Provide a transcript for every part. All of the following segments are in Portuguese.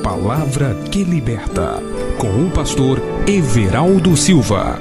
palavra que liberta, com o pastor Everaldo Silva.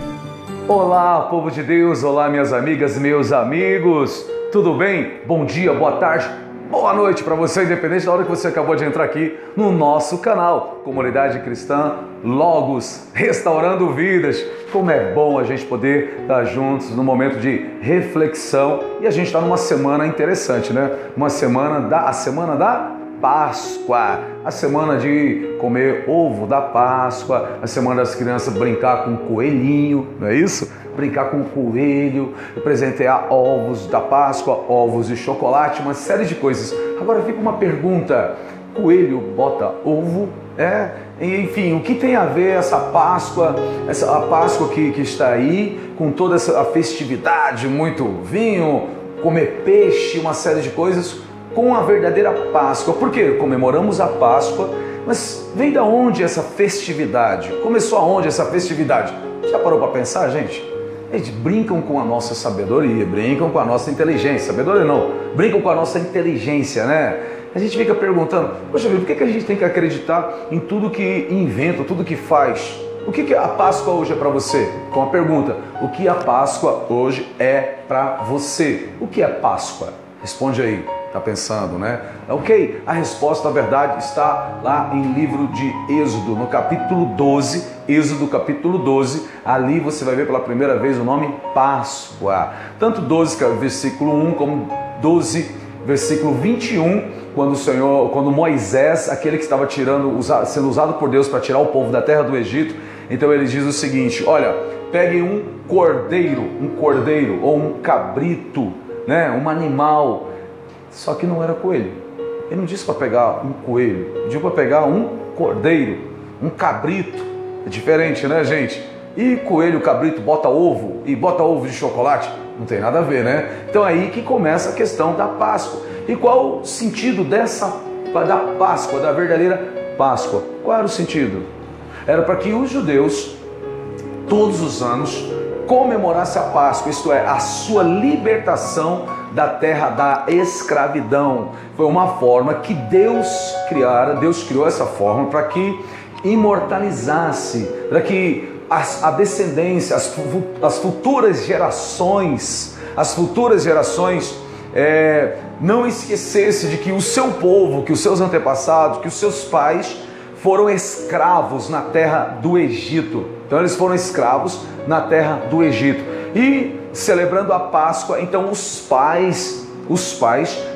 Olá, povo de Deus, olá minhas amigas, meus amigos, tudo bem? Bom dia, boa tarde, boa noite para você, independente da hora que você acabou de entrar aqui no nosso canal, Comunidade Cristã Logos, restaurando vidas. Como é bom a gente poder estar juntos no momento de reflexão, e a gente está numa semana interessante, né? A semana da Páscoa, a semana de comer ovo da Páscoa, a semana das crianças brincar com um coelhinho, não é isso? Brincar com um coelho, presentear ovos da Páscoa, ovos de chocolate, uma série de coisas. Agora fica uma pergunta: coelho bota ovo? Enfim, o que tem a ver essa Páscoa, a Páscoa que está aí, com toda essa festividade, muito vinho, comer peixe, uma série de coisas, com a verdadeira Páscoa? Porque comemoramos a Páscoa, mas vem da onde essa festividade? Começou aonde essa festividade? Já parou para pensar, gente? Eles brincam com a nossa sabedoria, brincam com a nossa inteligência. Sabedoria não, brincam com a nossa inteligência, né? A gente fica perguntando, poxa vida, por que a gente tem que acreditar em tudo que inventa, tudo que faz? O que a Páscoa hoje é para você? Então a pergunta, o que a Páscoa hoje é para você? O que é Páscoa? Responde aí. Está pensando, né? Ok, a resposta, na verdade, está lá em livro de Êxodo, no capítulo 12, Êxodo capítulo 12, ali você vai ver pela primeira vez o nome Páscoa. Tanto 12, versículo 1, como 12, versículo 21, quando Moisés, aquele que estava sendo usado por Deus para tirar o povo da terra do Egito, então ele diz o seguinte: olha, peguem um cordeiro ou um cabrito, né? Um animal. Só que não era coelho. Ele não disse para pegar um coelho, ele disse para pegar um cordeiro, um cabrito. É diferente, né, gente? E coelho, cabrito, bota ovo de chocolate? Não tem nada a ver, né? Então aí que começa a questão da Páscoa. E qual o sentido da Páscoa, da verdadeira Páscoa? Qual era o sentido? Era para que os judeus, todos os anos, comemorassem a Páscoa, isto é, a sua libertação da terra da escravidão. Foi uma forma que Deus criou essa forma para que imortalizasse, para que a descendência, as futuras gerações não esquecesse de que o seu povo, que os seus antepassados, que os seus pais foram escravos na terra do Egito. Então eles foram escravos na terra do Egito. E celebrando a Páscoa, então os pais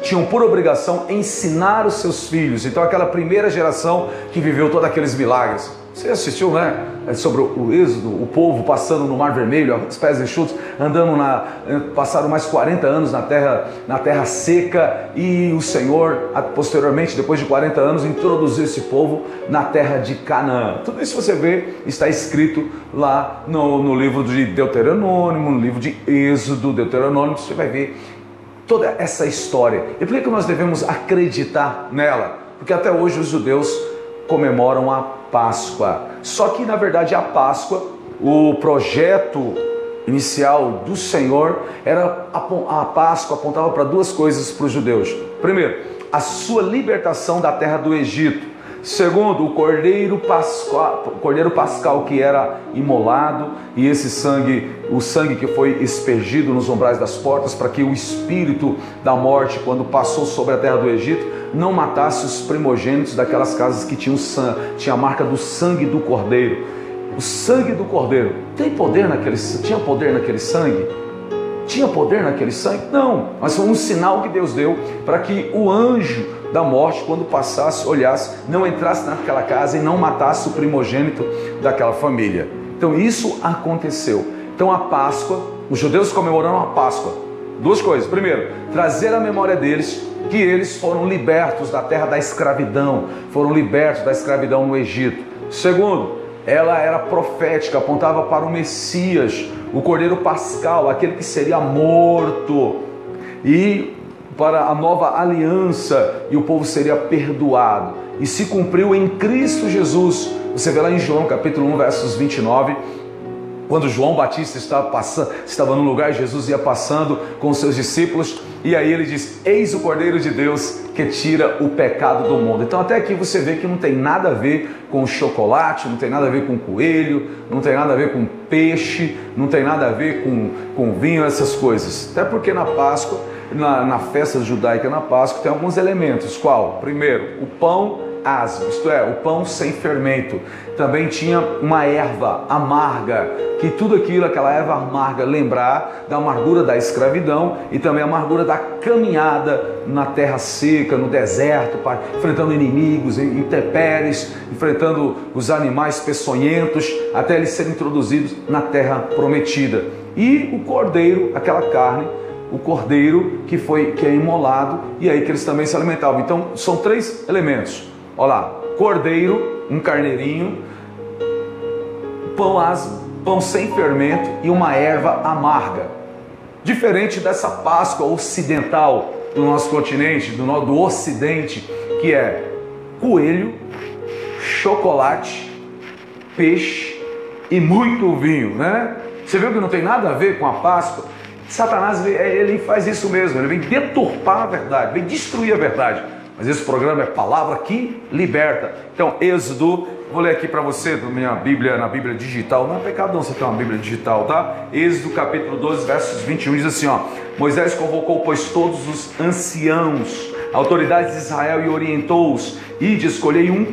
tinham por obrigação ensinar os seus filhos. Então aquela primeira geração que viveu todos aqueles milagres. Você assistiu, né? Sobre o Êxodo, o povo passando no Mar Vermelho, os pés enxutos, passaram mais 40 anos na terra seca, e o Senhor, posteriormente, depois de 40 anos, introduziu esse povo na terra de Canaã. Tudo isso você vê, está escrito lá no livro de Deuteronômio, no livro de Êxodo, Deuteronômio, você vai ver toda essa história. E por que nós devemos acreditar nela? Porque até hoje os judeus comemoram a Páscoa. Só que, na verdade, a Páscoa, o projeto inicial do Senhor, a Páscoa apontava para duas coisas para os judeus. Primeiro, a sua libertação da terra do Egito. Segundo, o cordeiro pascal que era imolado, e esse sangue, o sangue que foi aspergido nos umbrais das portas, para que o espírito da morte, quando passou sobre a terra do Egito, não matasse os primogênitos daquelas casas que tinha a marca do sangue do cordeiro. O sangue do cordeiro tinha poder naquele sangue? Tinha poder naquele sangue? Não, mas foi um sinal que Deus deu para que o anjo da morte, quando passasse, olhasse, não entrasse naquela casa e não matasse o primogênito daquela família. Então isso aconteceu. Então a Páscoa, os judeus comemoraram a Páscoa. Duas coisas: primeiro, trazer a memória deles que eles foram libertos da terra da escravidão, foram libertos da escravidão no Egito. Segundo, ela era profética, apontava para o Messias, o Cordeiro Pascal, aquele que seria morto, e para a nova aliança, e o povo seria perdoado. E se cumpriu em Cristo Jesus. Você vê lá em João capítulo 1, versos 29, quando João Batista estava no lugar, Jesus ia passando com os seus discípulos, E aí ele diz: eis o Cordeiro de Deus que tira o pecado do mundo. Então até aqui você vê que não tem nada a ver com chocolate, não tem nada a ver com coelho, não tem nada a ver com peixe, não tem nada a ver com vinho, essas coisas. Até porque na Páscoa, na festa judaica na Páscoa, tem alguns elementos. Qual? Primeiro, o pão asmo, isto é, o pão sem fermento. Também tinha uma erva amarga, que tudo aquilo, aquela erva amarga, lembrar da amargura da escravidão e também a amargura da caminhada na terra seca, no deserto, enfrentando inimigos, intempéries, enfrentando os animais peçonhentos, até eles serem introduzidos na terra prometida. E o cordeiro, aquela carne, o cordeiro que é imolado, e aí que eles também se alimentavam. Então são 3 elementos. Olha lá, cordeiro, um carneirinho, pão asmo, pão sem fermento e uma erva amarga. Diferente dessa Páscoa ocidental do nosso continente, do ocidente, que é coelho, chocolate, peixe e muito vinho, né? Você viu que não tem nada a ver com a Páscoa? Satanás, ele faz isso mesmo, ele vem deturpar a verdade, vem destruir a verdade. Mas esse programa é Palavra que Liberta. Então, Êxodo, vou ler aqui para você na minha Bíblia, na Bíblia digital. Não é pecado não você ter uma Bíblia digital, tá? Êxodo capítulo 12, versos 21, diz assim, ó: Moisés convocou, pois, todos os anciãos, autoridades de Israel, e orientou-os: ide, escolhei um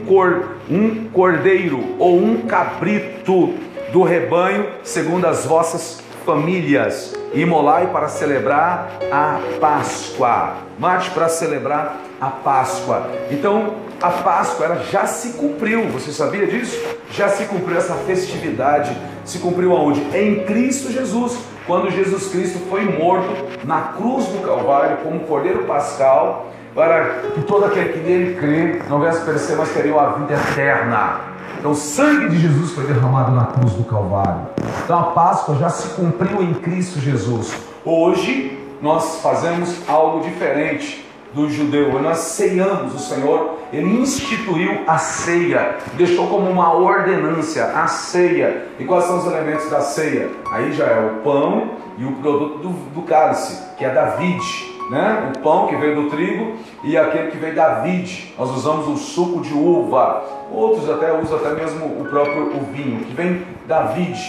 cordeiro ou um cabrito do rebanho, segundo as vossas famílias, e imolai para celebrar a Páscoa. Mate para celebrar a Páscoa. Então a Páscoa, ela já se cumpriu. Você sabia disso? Já se cumpriu essa festividade. Se cumpriu aonde? Em Cristo Jesus, quando Jesus Cristo foi morto na cruz do Calvário como Cordeiro Pascal, para que todo aquele que nele crê não viesse perecer, mas teria a vida eterna. Então o sangue de Jesus foi derramado na cruz do Calvário. Então a Páscoa já se cumpriu em Cristo Jesus. Hoje nós fazemos algo diferente do judeu. Nós ceiamos. O Senhor, Ele instituiu a ceia, deixou como uma ordenância a ceia. E quais são os elementos da ceia? Aí já é o pão e o produto do cálice, que é da vide, né? O pão que veio do trigo e aquele que veio da vide. Nós usamos o suco de uva. Outros até usam até mesmo o próprio vinho, que vem da vide.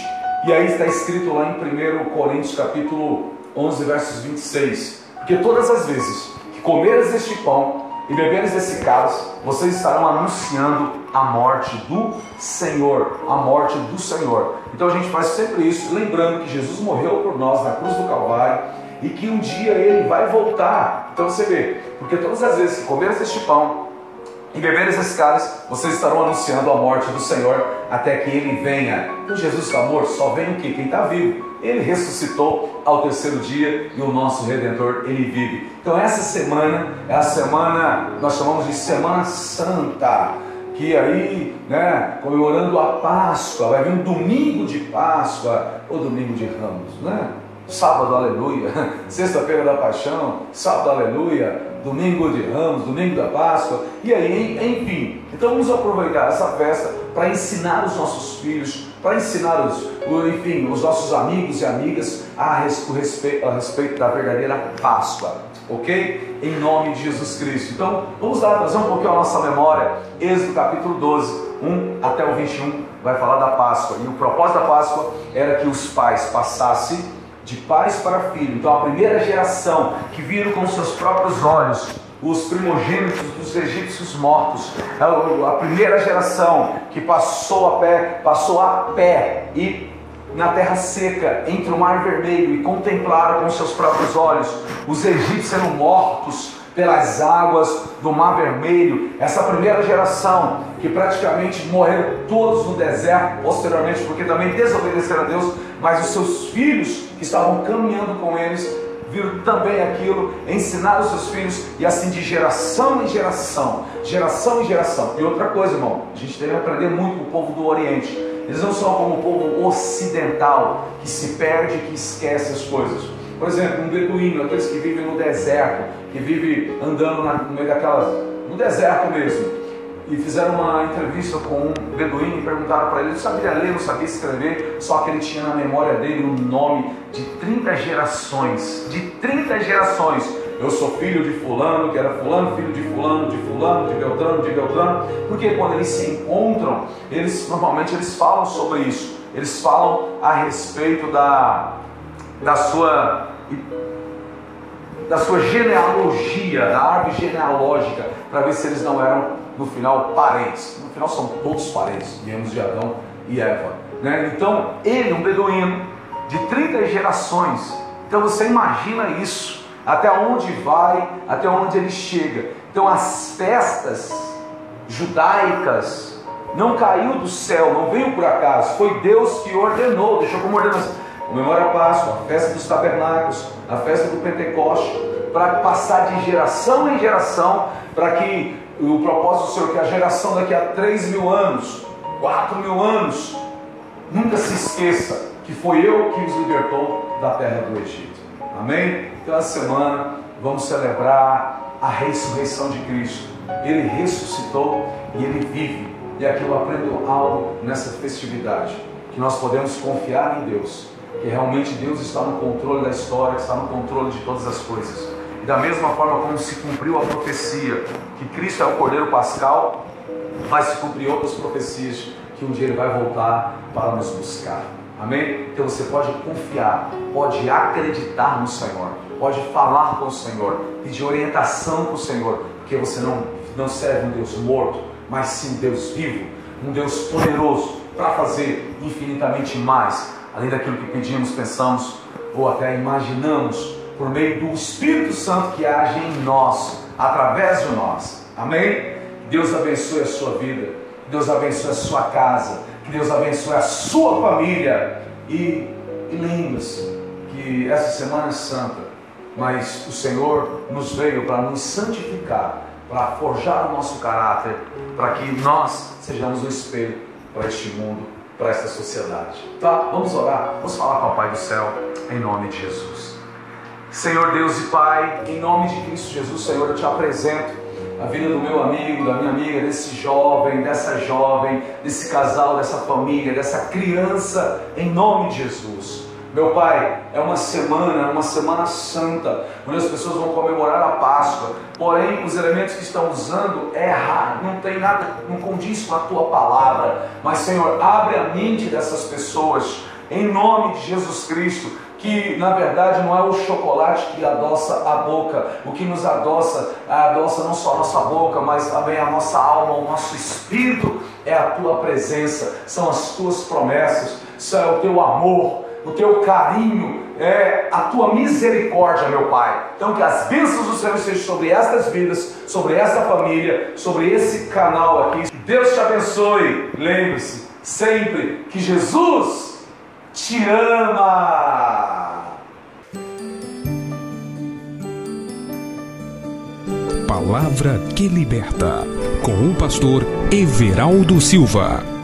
E aí está escrito lá em 1 Coríntios capítulo 11, versos 26. Porque todas as vezes que comeres este pão e beberes desse cálice, vocês estarão anunciando a morte do Senhor. A morte do Senhor. Então a gente faz sempre isso, lembrando que Jesus morreu por nós na cruz do Calvário e que um dia Ele vai voltar. Então você vê, porque todas as vezes que comeres este pão e beberes esse cálice, vocês estarão anunciando a morte do Senhor até que Ele venha. Então Jesus está morto, só vem o quê? Quem está vivo. Ele ressuscitou ao terceiro dia e o nosso Redentor, Ele vive. Então essa semana é a semana, nós chamamos de Semana Santa, que aí, né, comemorando a Páscoa, vai vir um domingo de Páscoa, ou domingo de Ramos, né? Sábado, aleluia, sexta-feira da Paixão, sábado, aleluia, domingo de Ramos, domingo da Páscoa, e aí, enfim. Então vamos aproveitar essa festa para ensinar os nossos filhos, para ensinar os nossos amigos e amigas a respeito da verdadeira Páscoa, ok? Em nome de Jesus Cristo. Então vamos lá, trazer um pouquinho a nossa memória. Êxodo capítulo 12, 1 até o 21, vai falar da Páscoa. E o propósito da Páscoa era que os pais passassem de pais para filho. Então a primeira geração que viram com seus próprios olhos os primogênitos dos egípcios mortos, a primeira geração que passou a pé e na terra seca, entre o mar vermelho, e contemplaram com seus próprios olhos os egípcios sendo mortos pelas águas do mar vermelho. Essa primeira geração que praticamente morreram todos no deserto posteriormente, porque também desobedeceram a Deus, mas os seus filhos que estavam caminhando com eles viram também aquilo, ensinaram os seus filhos, e assim de geração em geração, geração em geração. E outra coisa, irmão, a gente deve aprender muito com o povo do Oriente. Eles não são como o povo ocidental, que se perde, que esquece as coisas. Por exemplo, um beduíno, aqueles que vivem no deserto, que vivem andando no meio no deserto mesmo. E fizeram uma entrevista com um beduíno e perguntaram para ele, ele sabia ler, não sabia escrever, só que ele tinha na memória dele o nome de 30 gerações, eu sou filho de fulano, que era fulano, filho de fulano, de fulano, de Beltrano, porque quando eles se encontram, normalmente eles falam sobre isso, eles falam a respeito da sua genealogia, da árvore genealógica, para ver se eles não eram, no final, parentes. No final são todos parentes, viemos de Adão e Eva, né? Então, ele, um beduíno, de 30 gerações, então você imagina isso, até onde vai, até onde ele chega. Então as festas judaicas não caiu do céu, não veio por acaso, foi Deus que ordenou, deixou como ordenação. Comemora a Páscoa, a festa dos tabernáculos, a festa do Pentecoste, para passar de geração em geração, para que o propósito do Senhor, que a geração daqui a 3.000 anos, 4.000 anos, nunca se esqueça que foi eu que os libertou da terra do Egito. Amém? Então essa semana vamos celebrar a ressurreição de Cristo. Ele ressuscitou e ele vive. E aqui eu aprendo algo nessa festividade, que nós podemos confiar em Deus, que realmente Deus está no controle da história, está no controle de todas as coisas. E da mesma forma como se cumpriu a profecia que Cristo é o Cordeiro Pascal, vai se cumprir outras profecias que um dia Ele vai voltar para nos buscar. Amém? Então você pode confiar, pode acreditar no Senhor, pode falar com o Senhor, pedir orientação com o Senhor, porque você não serve um Deus morto, mas sim um Deus vivo, um Deus poderoso para fazer infinitamente mais, além daquilo que pedimos, pensamos ou até imaginamos, por meio do Espírito Santo que age em nós, através de nós. Amém? Deus abençoe a sua vida, Deus abençoe a sua casa, que Deus abençoe a sua família. E lembre-se que essa semana é santa, mas o Senhor nos veio para nos santificar, para forjar o nosso caráter, para que nós sejamos um espelho para este mundo, para esta sociedade. Tá? Vamos orar, vamos falar com o Pai do céu, em nome de Jesus. Senhor Deus e Pai, em nome de Cristo Jesus, Senhor, eu te apresento a vida do meu amigo, da minha amiga, desse jovem, dessa jovem, desse casal, dessa família, dessa criança, em nome de Jesus. Meu Pai, é uma semana santa, onde as pessoas vão comemorar a Páscoa, porém os elementos que estão usando é errado, não tem nada, não condiz com a Tua Palavra, mas Senhor, abre a mente dessas pessoas, em nome de Jesus Cristo, que na verdade não é o chocolate que adoça a boca, o que nos adoça não só a nossa boca, mas também a nossa alma, o nosso espírito, é a Tua presença, são as Tuas promessas, é o Teu amor, o Teu carinho, é a Tua misericórdia, meu Pai. Então que as bênçãos do Senhor sejam sobre estas vidas, sobre esta família, sobre esse canal aqui. Que Deus te abençoe. Lembre-se sempre que Jesus te ama. Palavra que liberta, com o pastor Everaldo Silva.